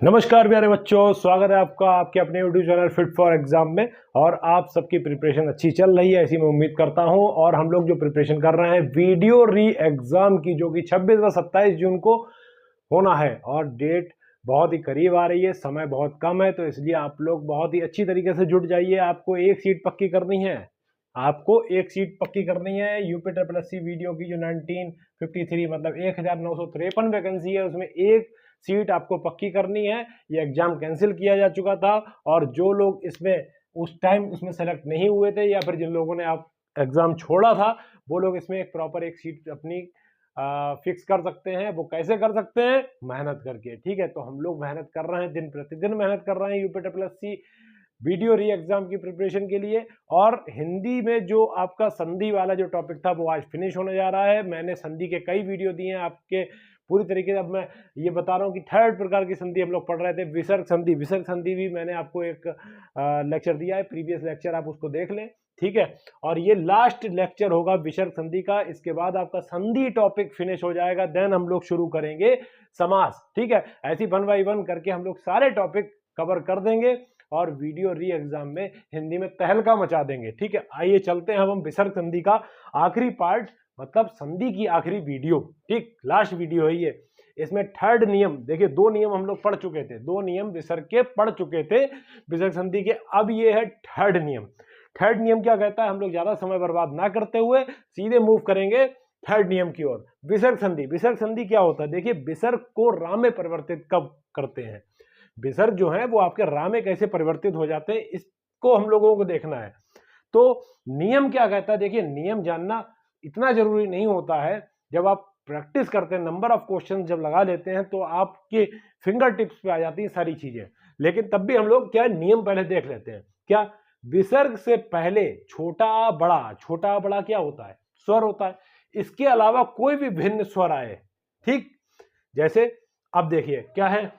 नमस्कार प्यारे बच्चों, स्वागत है आपका आपके अपने YouTube channel fit for exam में। और आप सबकी प्रिपरेशन अच्छी चल रही है ऐसी मैं उम्मीद करता हूं। और हम लोग जो प्रिपरेशन कर रहे हैं वीडियो री एग्जाम की, जो कि 26 व 27 जून को होना है और डेट बहुत ही करीब आ रही है, समय बहुत कम है, तो इसलिए आप लोग बहुत ही अच्छी तरीके से जुट जाइए। आपको एक सीट पक्की करनी है, आपको एक सीट पक्की करनी है UP triple S C VDO की, जो 1953 मतलब 1953 वैकेंसी है, उसमें एक सीट आपको पक्की करनी है। ये एग्जाम कैंसिल किया जा चुका था और जो लोग इसमें उस टाइम उसमें सेलेक्ट नहीं हुए थे या फिर जिन लोगों ने आप एग्जाम छोड़ा था, वो लोग इसमें एक प्रॉपर एक सीट अपनी फिक्स कर सकते हैं। वो कैसे कर सकते हैं? मेहनत करके। ठीक है, तो हम लोग मेहनत कर रहे हैं, दिन प्रतिदिन मेहनत कर रहे हैं UP triple S C VDO re exam की प्रिपरेशन के लिए। और हिंदी में जो आपका संधि वाला जो टॉपिक था वो आज फिनिश होने जा रहा है। मैंने संधि के कई वीडियो दिए हैं आपके पूरी तरीके से। अब मैं ये बता रहा हूँ कि थर्ड प्रकार की संधि हम लोग पढ़ रहे थे, विसर्ग संधि। विसर्ग संधि भी मैंने आपको एक लेक्चर दिया है, प्रीवियस लेक्चर, आप उसको देख लें। ठीक है, और ये लास्ट लेक्चर होगा विसर्ग संधि का। इसके बाद आपका संधि टॉपिक फिनिश हो जाएगा, देन हम लोग शुरू करेंगे समास। ठीक है, ऐसी 1 बाय 1 करके हम लोग सारे टॉपिक कवर कर देंगे और वीडियो री एग्जाम में हिंदी में तहलका मचा देंगे। ठीक है, आइए चलते हैं हम विसर्ग संधि का आखिरी पार्ट, मतलब संधि की आखिरी वीडियो। ठीक, लास्ट वीडियो है ये। इसमें थर्ड नियम देखिए, 2 नियम हम लोग पढ़ चुके थे, 2 नियम विसर्ग के पढ़ चुके थे विसर्ग संधि के। अब ये है थर्ड नियम। थर्ड नियम क्या कहता है? हम लोग ज्यादा समय बर्बाद ना करते हुए सीधे मूव करेंगे थर्ड नियम की ओर। विसर्ग संधि। विसर्ग संधि क्या होता है? देखिए, विसर्ग को रा में परिवर्तित कब करते हैं? विसर्ग जो है वो आपके रा में कैसे परिवर्तित हो जाते हैं, इसको हम लोगों को देखना है। तो नियम क्या कहता है? देखिए, नियम जानना इतना जरूरी नहीं होता है। जब आप प्रैक्टिस करते हैं, नंबर ऑफ क्वेश्चन जब लगा लेते हैं, तो आपके फिंगर टिप्स पे आ जाती हैं सारी चीजें। लेकिन तब भी हम लोग क्या नियम पहले देख लेते हैं। क्या? विसर्ग से पहले छोटा बड़ा, छोटा बड़ा क्या होता है? स्वर होता है। इसके अलावा कोई भी भिन्न स्वर आए, ठीक, जैसे अब देखिए क्या है,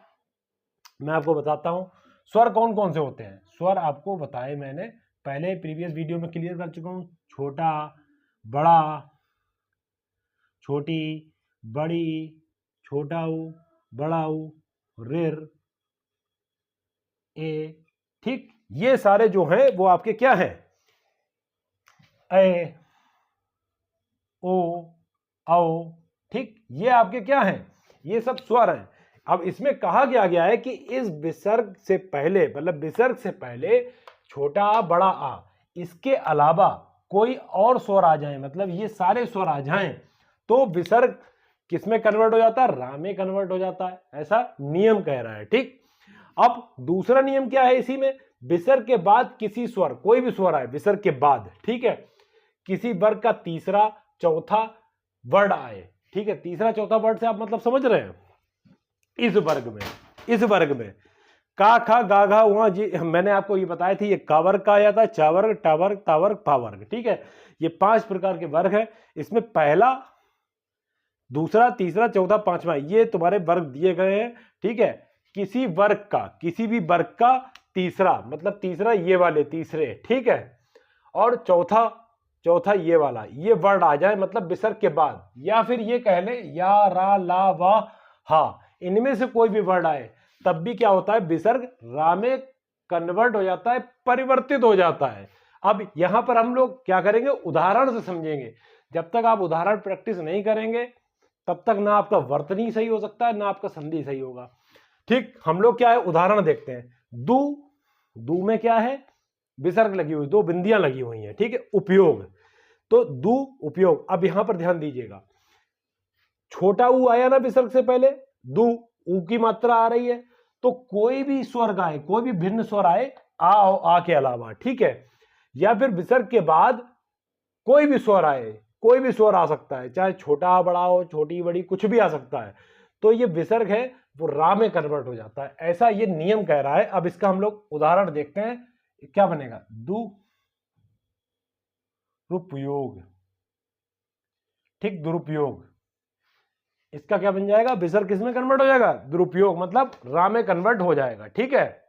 मैं आपको बताता हूं स्वर कौन कौन से होते हैं। स्वर आपको बताए मैंने पहले प्रीवियस वीडियो में क्लियर कर चुका हूं। छोटा, बड़ा, छोटी, बड़ी, छोटा ऊ, बड़ा ऊ, रिर, ए। ठीक, ये सारे जो हैं वो आपके क्या हैं? ए, ओ, औ। ठीक, ये आपके क्या हैं? ये सब स्वर हैं। अब इसमें कहा गया है कि इस विसर्ग से पहले, मतलब विसर्ग से पहले छोटा आ, बड़ा आ, इसके अलावा कोई और स्वर आ जाए, मतलब ये सारे स्वर आ जाएं, तो विसर्ग किसमें कन्वर्ट हो जाता है? रा में कन्वर्ट हो जाता है, ऐसा नियम कह रहा है। ठीक, अब दूसरा नियम क्या है इसी में? विसर्ग के बाद किसी स्वर, कोई भी स्वर आए विसर्ग के बाद, ठीक है, किसी वर्ग का तीसरा चौथा वर्ड आए। ठीक है, तीसरा चौथा वर्ड से आप मतलब समझ रहे हैं? इस वर्ग में, इस वर्ग में का, खा, गा, घा, वहां जी, मैंने आपको ये बताया थी, ये का वर्ग का आया था, चा वर्ग, टा वर्ग, ता वर्ग, पा वर्ग। ठीक है, ये 5 प्रकार के वर्ग है। इसमें पहला, दूसरा, तीसरा, चौथा, पांचवा, ये तुम्हारे वर्ग दिए गए हैं। ठीक है, किसी वर्ग का, किसी भी वर्ग का तीसरा, मतलब तीसरा ये वाले तीसरे, ठीक है, और चौथा, चौथा ये वाला, ये वर्ड आ जाए मतलब विसर्ग के बाद, या फिर ये कह ले या, रा, ला, वा, हा, इनमें से कोई भी वर्ड आए, तब भी क्या होता है? विसर्ग रा में कन्वर्ट हो जाता है, परिवर्तित हो जाता है। अब यहां पर हम लोग क्या करेंगे? उदाहरण से समझेंगे। जब तक आप उदाहरण प्रैक्टिस नहीं करेंगे तब तक ना आपका वर्तनी सही हो सकता है, ना आपका संधि सही होगा। ठीक, हम लोग क्या है, उदाहरण देखते हैं। दू, दू में क्या है? विसर्ग लगी हुई, 2 बिंदियां लगी हुई हैं। ठीक है, उपयोग, तो दू उपयोग। अब यहां पर ध्यान दीजिएगा, छोटा ऊ आया ना विसर्ग से पहले, दू, ऊ की मात्रा आ रही है, तो कोई भी स्वर आए, कोई भी भिन्न स्वर आए आ के अलावा, ठीक है, या फिर विसर्ग के बाद कोई भी स्वर आए, कोई भी स्वर आ सकता है, चाहे छोटा बड़ा हो, छोटी बड़ी, कुछ भी आ सकता है, तो ये विसर्ग है वो रा में कन्वर्ट हो जाता है, ऐसा ये नियम कह रहा है। अब इसका हम लोग उदाहरण देखते हैं, क्या बनेगा? दुरुपयोग। ठीक, दुरुपयोग, इसका क्या बन जाएगा? विसर्ग किस में कन्वर्ट हो जाएगा? दुरुपयोग, मतलब रा में कन्वर्ट हो जाएगा। ठीक है,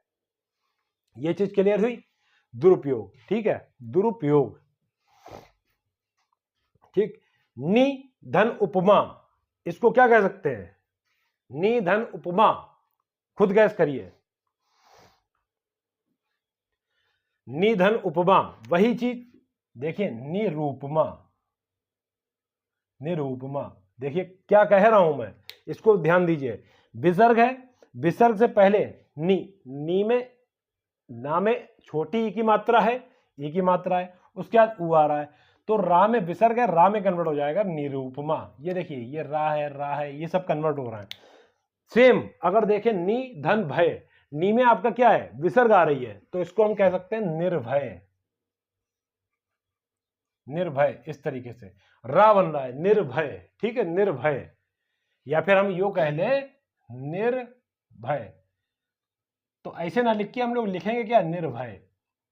ये चीज क्लियर हुई? दुरुपयोग, ठीक है, दुरुपयोग। ठीक, नि धन उपमा, इसको क्या कह सकते हैं? नि धन उपमा, खुद गैस करिए। निधन उपमा, वही चीज देखिए, निरूपमा, निरूपमा, देखिए क्या कह रहा हूं मैं, इसको ध्यान दीजिए। विसर्ग है, विसर्ग से पहले नी में, ना में छोटी ई की मात्रा है, ई की मात्रा है, उसके बाद उ आ रहा है, तो रा में विसर्ग है, रा में कन्वर्ट हो जाएगा निरूपमा। ये देखिए, ये रा है, ये सब कन्वर्ट हो रहा है। सेम अगर देखें नी धन भय, नी में आपका क्या है, विसर्ग आ रही है, तो इसको हम कह सकते हैं निर्भय, निर्भय, इस तरीके से रा बन रहा है, निर्भय, ठीक है, निर्भय, या फिर हम यो कह लें निर्भय। तो ऐसे ना लिख के हम लोग लिखेंगे क्या, निर्भय,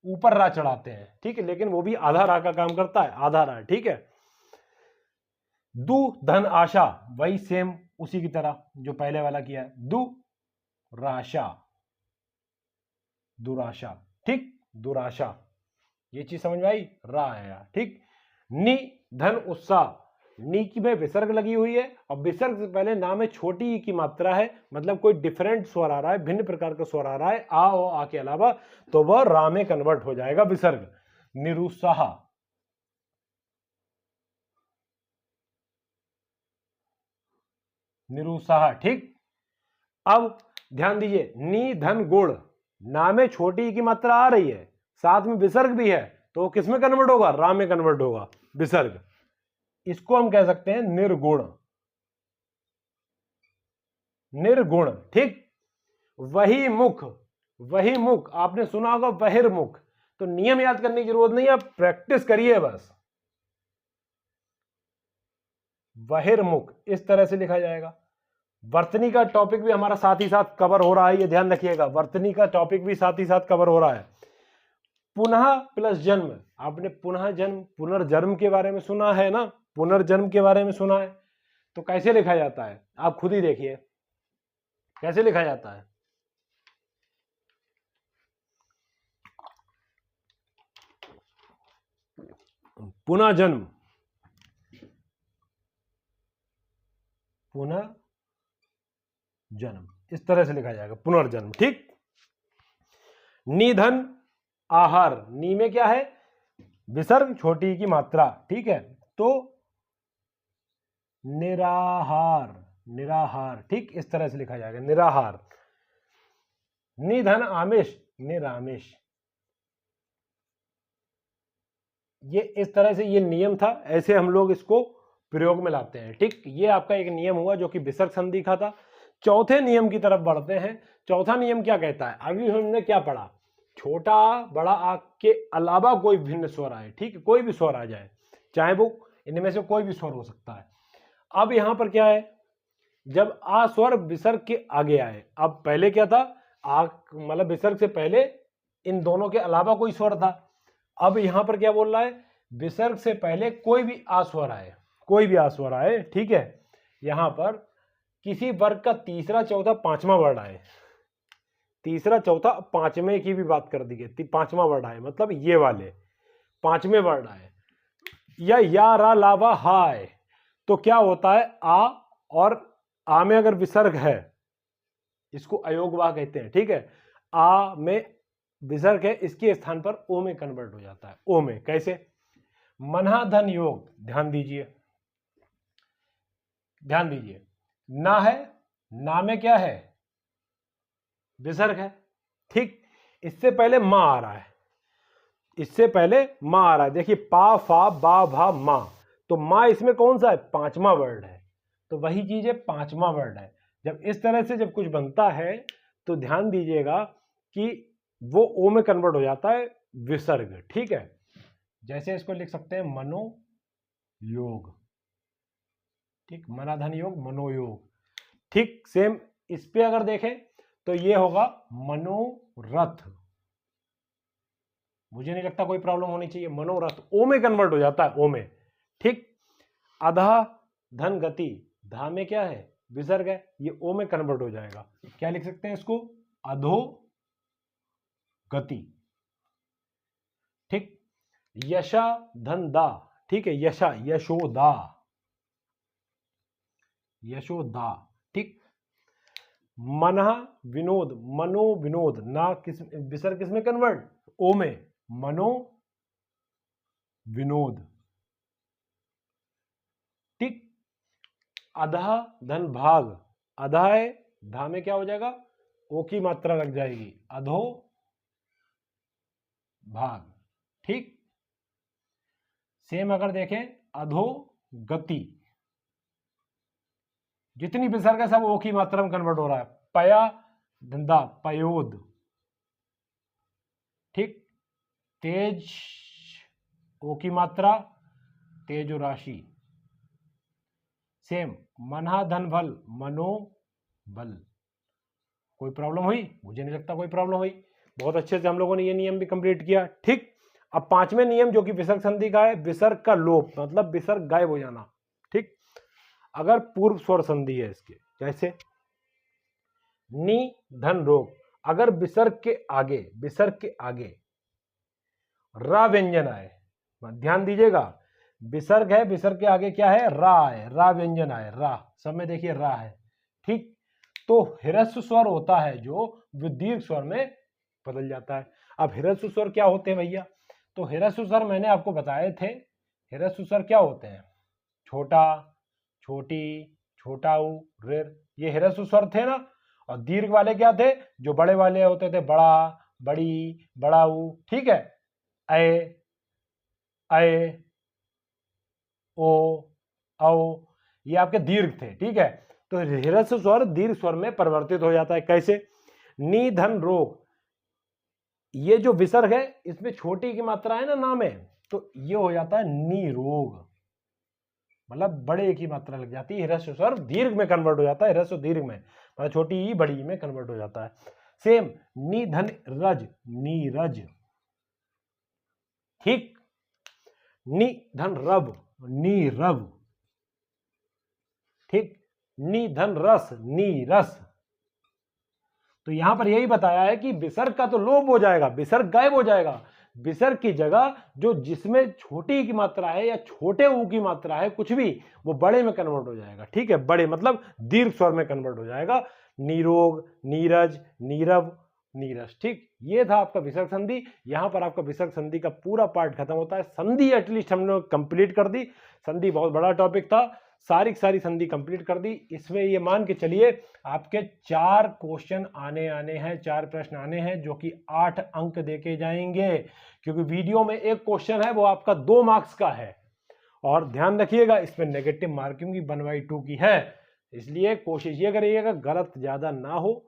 ऊपर रा चढ़ाते हैं, ठीक है, लेकिन वो भी आधा रा का काम करता है, आधा रा, ठीक है। दु धन आशा, वही सेम उसी की तरह जो पहले वाला किया है, दु राशा, दुराशा, ठीक, दुराशा, ये चीज समझ में आई, रा आया, ठीक। नि धन उत्साह, नी की में विसर्ग लगी हुई है, और विसर्ग से पहले ना में छोटी ई की मात्रा है, मतलब कोई डिफरेंट स्वर आ रहा है, भिन्न प्रकार का स्वर आ रहा है आ और आ के अलावा, तो वह रा में कन्वर्ट हो जाएगा विसर्ग, निरुत्साह, निरुत्साह, ठीक। अब ध्यान दीजिए, नी धन गुण, ना में छोटी ई की मात्रा आ रही है, साथ में विसर्ग भी है, तो वो किस में कन्वर्ट होगा, रा में कन्वर्ट होगा, विसर्ग। इसको हम कह सकते हैं निर्गुण, निर्गुण, ठीक। वही मुख, वही मुख, आपने सुना होगा बहिर्मुख, तो नियम याद करने की जरूरत नहीं है, आप प्रैक्टिस करिए बस। बहिर्मुख इस तरह से लिखा जाएगा। वर्तनी का टॉपिक भी हमारा साथ ही साथ कवर हो रहा है, ये ध्यान रखिएगा, वर्तनी का टॉपिक भी साथ ही साथ कवर हो रहा है। पुनः प्लस जन्म, आपने पुनः जन्म, पुनर्जन्म के बारे में सुना है ना, पुनर्जन्म के बारे में सुना है, तो कैसे लिखा जाता है, आप खुद ही देखिए कैसे लिखा जाता है। पुनः जन्म, पुनः जन्म, इस तरह से लिखा जाएगा, पुनर्जन्म, ठीक। निधन आहार, नी में क्या है, विसर्ग, छोटी की मात्रा, ठीक है, तो निराहार, निराहार, ठीक, इस तरह से लिखा जाएगा, निराहार। निधन आमिष, निरामिष, ये इस तरह से, ये नियम था, ऐसे हम लोग इसको प्रयोग में लाते हैं, ठीक। ये आपका एक नियम हुआ जो कि विसर्ग संधि का था। चौथे नियम की तरफ बढ़ते हैं। चौथा नियम क्या कहता है, अभी हमने क्या पढ़ा, छोटा बड़ा आ के अलावा कोई भिन्न स्वर आए, ठीक है, कोई भी स्वर आ जाए, चाहे वो इनमें से कोई भी स्वर हो सकता है। अब यहां पर क्या है, जब आ स्वर विसर्ग के आगे आए, अब पहले क्या था, आ मतलब विसर्ग से पहले इन दोनों के अलावा कोई स्वर था, अब यहां पर क्या बोल रहा है, विसर्ग से पहले कोई भी आ स्वर आए, कोई भी आ स्वर आए, ठीक है, यहां पर किसी वर्ग का तीसरा चौथा पांचवा वर्ड आए, तीसरा चौथा पांचवें की भी बात कर दी गई, पांचवा वर्ड आए, मतलब ये वाले पांचवें वर्ड आए, या रा लावा हाय, तो क्या होता है, आ और आ में अगर विसर्ग है, इसको अयोगवाह कहते हैं, ठीक है, आ में विसर्ग है, इसके स्थान पर ओ में कन्वर्ट हो जाता है, ओ में, कैसे, मना धन योग, ध्यान दीजिए, ध्यान दीजिए, ना है, ना में क्या है, विसर्ग है, ठीक, इससे पहले मां आ रहा है, इससे पहले मां आ रहा है, देखिए पा फा बा भा मां, तो मां इसमें कौन सा है, पांचवा वर्ड है, तो वही चीज है, पांचवा वर्ड है। जब इस तरह से जब कुछ बनता है तो ध्यान दीजिएगा कि वो ओ में कन्वर्ट हो जाता है, विसर्ग, ठीक है। जैसे इसको लिख सकते हैं मनोयोग, ठीक, मनाधन योग, मनोयोग, ठीक, सेम इस पे अगर देखें तो ये होगा मनोरथ, मुझे नहीं लगता कोई प्रॉब्लम होनी चाहिए, मनोरथ ओ में कन्वर्ट हो जाता है, ओ में, ठीक। अधा धन गति, धा में क्या है, विसर्ग है, ये ओ में कन्वर्ट हो जाएगा, क्या लिख सकते हैं इसको, अधो गति, ठीक। यशा धन दा, ठीक है, यशा, यशोदा, यशोदा, ठीक। मनः विनोद, मनो विनोद, ना किस विसर्ग किस में कन्वर्ट, ओ में, मनो विनोद। ठीक। अधः धन भाग, अधः है, धा में क्या हो जाएगा, ओ की मात्रा लग जाएगी, अधो भाग। ठीक। सेम अगर देखें अधो गति, जितनी विसर्ग है सब ओ की मात्रा में कन्वर्ट हो रहा है, पया धंधा पयोद। ठीक। तेज, ओ की मात्रा, तेजो राशि। सेम मना धन बल, मनो बल। कोई प्रॉब्लम हुई? मुझे नहीं लगता कोई प्रॉब्लम हुई। बहुत अच्छे से हम लोगों ने ये नियम भी कंप्लीट किया। ठीक। अब पांचवें नियम जो कि विसर्ग संधि का है, विसर्ग का लोप, मतलब विसर्ग गायब हो जाना। ठीक। अगर पूर्व स्वर संधि है इसके, जैसे नी धन रोग, अगर विसर्ग के आगे रा व्यंजन आए, ध्यान दीजिएगा, विसर्ग है, विसर्ग के आगे क्या है, रा है, रा व्यंजन आए, रा, सब में देखिए रा है। ठीक। तो ह्रस्व स्वर होता है जो दीर्घ स्वर में बदल जाता है। अब ह्रस्व स्वर क्या होते हैं भैया? तो ह्रस्व स्वर मैंने आपको बताए थे, ह्रस्व स्वर क्या होते हैं, छोटा, छोटी, छोटा ऊ, ऋर, ये ह्रस्व स्वर थे ना। और दीर्घ वाले क्या थे, जो बड़े वाले होते थे, बड़ा, बड़ी, बड़ा ऊ। ठीक है, ए, अय, ओ, औ, ये आपके दीर्घ थे। ठीक है। तो ह्रस्व स्वर दीर्घ स्वर में परिवर्तित हो जाता है। कैसे? नी धन रोग, ये जो विसर्ग है इसमें छोटी की मात्रा है ना ना में, तो ये हो जाता है नी रोग, मतलब बड़े की मात्रा लग जाती है, ह्रस्व स्वर दीर्घ में कन्वर्ट हो जाता है, ह्रस्व दीर्घ में, मतलब छोटी ही बड़ी में कन्वर्ट हो जाता है। सेम नी धन रज, नीरज। ठीक। नी धन रब, नीरब। ठीक। नी धन रस, नीरस। तो यहां पर यही बताया है कि विसर्ग का तो लोप हो जाएगा, विसर्ग गायब हो जाएगा, विसर्ग की जगह जो जिसमें छोटी की मात्रा है या छोटे ऊ की मात्रा है कुछ भी, वो बड़े में कन्वर्ट हो जाएगा। ठीक है, बड़े मतलब दीर्घ स्वर में कन्वर्ट हो जाएगा, नीरोग, नीरज, नीरव, नीरस। ठीक। ये था आपका विसर्ग संधि। यहां पर आपका विसर्ग संधि का पूरा पार्ट खत्म होता है। संधि एटलीस्ट हमने कंप्लीट कर दी। संधि बहुत बड़ा टॉपिक था, सारी संधि कंप्लीट कर दी। इसमें ये मान के चलिए आपके 4 क्वेश्चन आने हैं, 4 प्रश्न आने हैं, जो कि 8 अंक देके जाएंगे, क्योंकि वीडियो में एक क्वेश्चन है वो आपका 2 मार्क्स का है। और ध्यान रखिएगा इसमें नेगेटिव मार्किंग भी 1/2 की है, इसलिए कोशिश ये करिएगा गलत ज्यादा ना हो,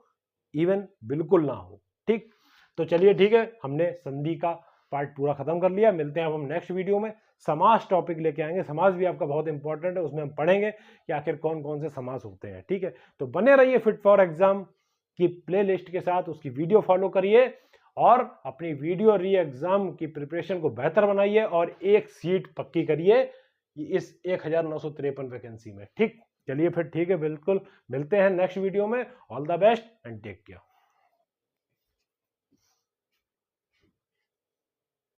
इवन बिल्कुल ना हो। ठीक। तो चलिए ठीक है, हमने संधि का पार्ट पूरा खत्म कर लिया। मिलते हैं अब हम नेक्स्ट वीडियो में, समास टॉपिक लेके आएंगे। समास भी आपका बहुत इंपॉर्टेंट है, उसमें हम पढ़ेंगे कि आखिर कौन कौन से समास होते हैं। ठीक है, तो बने रहिए फिट फॉर एग्जाम की प्लेलिस्ट के साथ, उसकी वीडियो फॉलो करिए और अपनी वीडियो री एग्जाम की प्रिपरेशन को बेहतर बनाइए और एक सीट पक्की करिए इस 1953 वैकेंसी में। ठीक, चलिए फिर ठीक है, बिल्कुल मिलते हैं नेक्स्ट वीडियो में। All the best and take care.